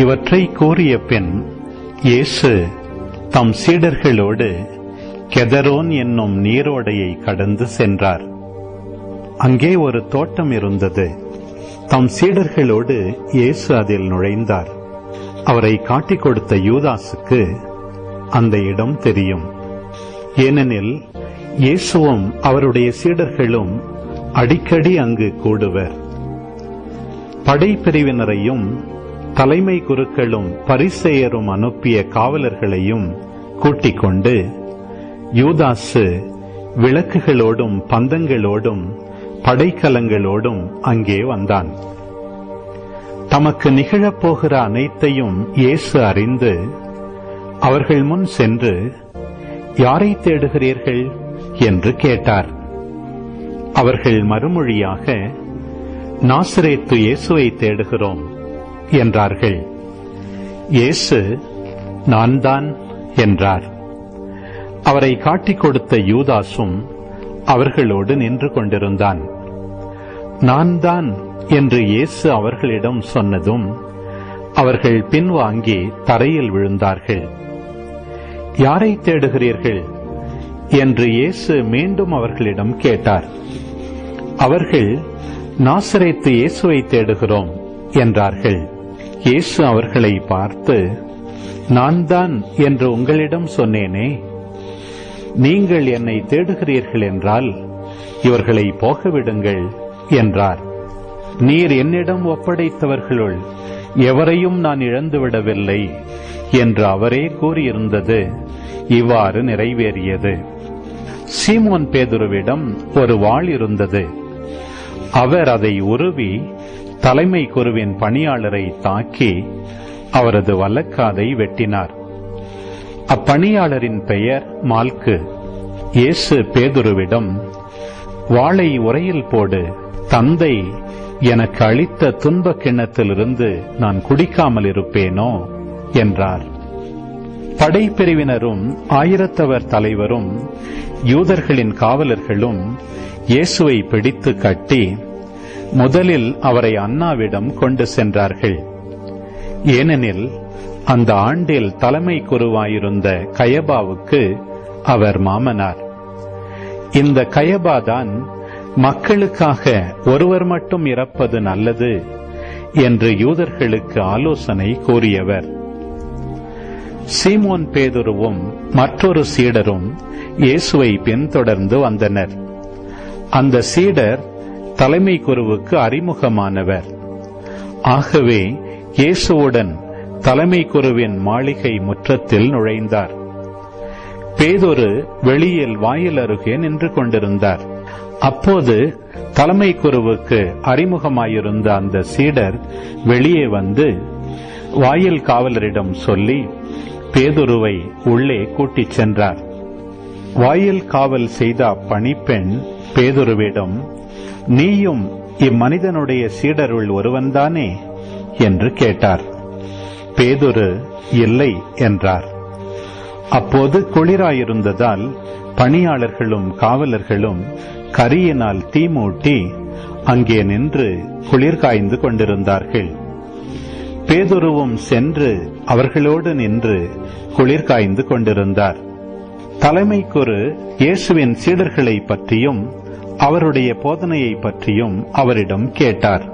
இவற்றை கூறிய பின் இயேசு தம் சீடர்களோடு கெதரோன் என்னும் நீரோடையை கடந்து சென்றார். அங்கே ஒரு தோட்டம் இருந்தது. தம் சீடர்களோடு இயேசு அதில் நுழைந்தார். அவரை காட்டிக் கொடுத்த யூதாசுக்கு அந்த இடம் தெரியும். ஏனெனில் இயேசுவும் அவருடைய சீடர்களும் அடிக்கடி அங்கு கூடுவர். படைப்பிரிவினரையும் தலைமை குருக்களும் பரிசேயரும் அனுப்பிய காவலர்களையும் கூட்டிக் கொண்டு யூதாசு விளக்குகளோடும் பந்தங்களோடும் படைக்கலங்களோடும் அங்கே வந்தான். தமக்கு நிகழப்போகிற அனைத்தையும் இயேசு அறிந்து அவர்கள் முன் சென்று, யாரை தேடுகிறீர்கள் என்று கேட்டார். அவர்கள் மறுமொழியாக, நாசரேத்து இயேசுவை தேடுகிறோம் என்றார்கள். இயேசு, நான் தான் என்றார். அவரை காட்டிக் கொடுத்த யூதாசும் அவர்களோடு நின்று கொண்டிருந்தான். நான் தான் என்று இயேசு அவர்களிடம் சொன்னதும் அவர்கள் பின்வாங்கி தரையில் விழுந்தார்கள். யாரை தேடுகிறீர்கள் என்று இயேசு மீண்டும் அவர்களிடம் கேட்டார். அவர்கள், நாசரேத்து இயேசுவை தேடுகிறோம் என்றார்கள். இயேசு அவர்களை பார்த்து, நான் தான் என்று உங்களிடம் சொன்னேனே, நீங்கள் என்னை தேடுகிறீர்கள் என்றால் இவர்களை போகவிடுங்கள் என்றார். நீர் என்னிடம் ஒப்படைத்தவர்களுள் எவரையும் நான் இழந்துவிடவில்லை என்று அவரே கூறியிருந்தது இவ்வாறு நிறைவேறியது. சீமோன் பேதுருவிடம் ஒரு வாள் இருந்தது. அவர் அதை உருவி தலைமை குருவின் பணியாளரை தாக்கி அவரது வலக்காதை வெட்டினார். அப்பணியாளரின் பெயர் மால்கு. இயேசு பேதுருவிடம், வாளை உறையில் போடு, தந்தை எனக்கு அளித்த துன்பக் கிண்ணத்திலிருந்து நான் குடிக்காமல் இருப்பேனோ என்றார். படைப்பிரிவினரும் ஆயிரத்தவர் தலைவரும் யூதர்களின் காவலர்களும் இயேசுவை பிடித்து கட்டி முதலில் அவரை அன்னாவிடம் கொண்டு சென்றார்கள். ஏனெனில் அந்த ஆண்டில் தலைமை குருவாயிருந்த கயபாவுக்கு அவர் மாமனார். இந்த கயபாதான் மக்களுக்காக ஒருவர் மட்டும் இறப்பது நல்லது என்று யூதர்களுக்கு ஆலோசனை கூறியவர். சீமோன் பேதுருவும் மற்றொரு சீடரும் இயேசுவை பின்தொடர்ந்து வந்தனர். அந்த சீடர் தலைமை குருவுக்கு அறிமுகமானவர். ஆகவே இயேசுவுடன் தலைமை குருவின் மாளிகை முற்றத்தில் நுழைந்தார். பேதுரு வெளியில் வாயில் அருகே நின்று கொண்டிருந்தார். அப்போது தலைமை குருவுக்கு அறிமுகமாயிருந்த அந்த சீடர் வெளியே வந்து வாயில் காவலரிடம் சொல்லி பேதுருவை உள்ளே கூட்டிச் சென்றார். வாயில் காவல் செய்த அப்பணிப்பெண் பேதுருவிடம், நீயும் இம்மனிதனுடைய சீடருள் ஒருவன்தானே என்று கேட்டார். பேதுரு, இல்லை என்றார். அப்போது குளிராயிருந்ததால் பணியாளர்களும் காவலர்களும் கரியினால் தீ மூட்டி அங்கே நின்று குளிர் காய்ந்து கொண்டிருந்தார்கள். பேதுருவும் சென்று அவர்களோடு நின்று குளிர் காய்ந்து கொண்டிருந்தார். தலைமை குரு இயேசுவின் சீடர்களை பற்றியும் அவருடைய போதனையை பற்றியும் அவரிடம் கேட்டார்.